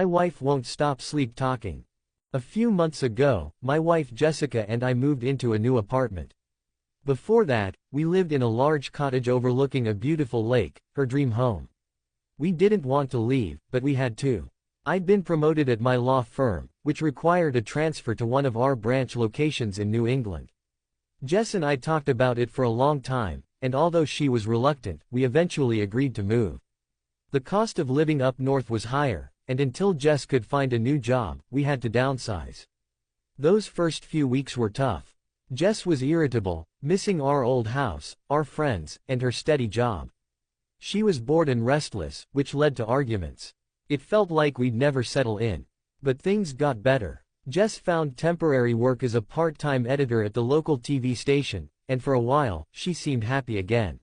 My wife won't stop sleep talking. A few months ago, my wife Jessica and I moved into a new apartment. Before that, we lived in a large cottage overlooking a beautiful lake, her dream home. We didn't want to leave, but we had to. I'd been promoted at my law firm, which required a transfer to one of our branch locations in New England. Jess and I talked about it for a long time, and although she was reluctant, we eventually agreed to move. The cost of living up north was higher, and until Jess could find a new job, we had to downsize. Those first few weeks were tough. Jess was irritable, missing our old house, our friends, and her steady job. She was bored and restless, which led to arguments. It felt like we'd never settle in. But things got better. Jess found temporary work as a part-time editor at the local TV station, and for a while, she seemed happy again.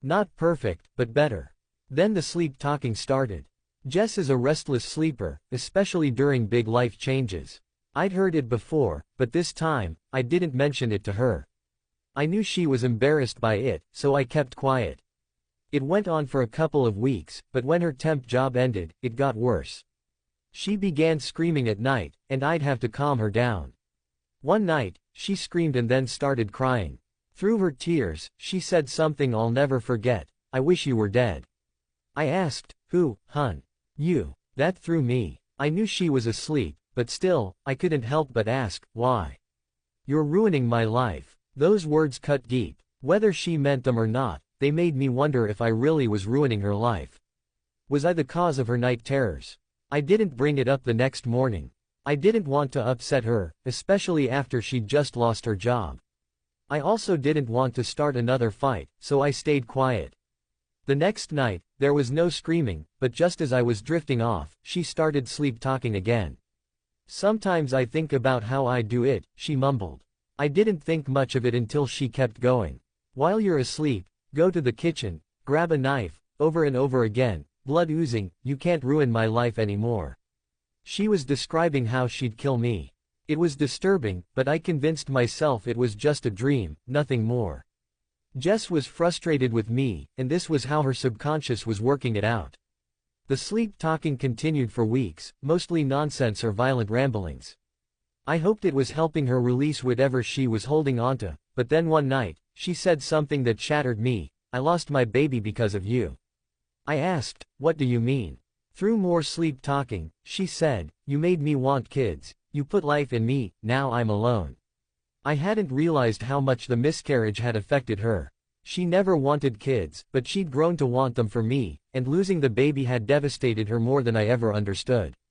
Not perfect, but better. Then the sleep talking started. Jess is a restless sleeper, especially during big life changes. I'd heard it before, but this time, I didn't mention it to her. I knew she was embarrassed by it, so I kept quiet. It went on for a couple of weeks, but when her temp job ended, it got worse. She began screaming at night, and I'd have to calm her down. One night, she screamed and then started crying. Through her tears, she said something I'll never forget: "I wish you were dead." I asked, "Who, hun?" "You." That threw me. I knew she was asleep, but still, I couldn't help but ask, "Why?" "You're ruining my life." Those words cut deep. Whether she meant them or not, they made me wonder if I really was ruining her life. Was I the cause of her night terrors? I didn't bring it up the next morning. I didn't want to upset her, especially after she'd just lost her job. I also didn't want to start another fight, so I stayed quiet. The next night, there was no screaming, but just as I was drifting off, she started sleep talking again. "Sometimes I think about how I do it," she mumbled. I didn't think much of it until she kept going. "While you're asleep, go to the kitchen, grab a knife," over and over again, blood oozing. "You can't ruin my life anymore." She was describing how she'd kill me. It was disturbing, but I convinced myself it was just a dream, nothing more. Jess was frustrated with me, and this was how her subconscious was working it out. The sleep talking continued for weeks, mostly nonsense or violent ramblings. I hoped it was helping her release whatever she was holding onto, but then one night, she said something that shattered me: "I lost my baby because of you." I asked, "What do you mean?" Through more sleep talking, she said, "You made me want kids, you put life in me, now I'm alone." I hadn't realized how much the miscarriage had affected her. She never wanted kids, but she'd grown to want them for me, and losing the baby had devastated her more than I ever understood.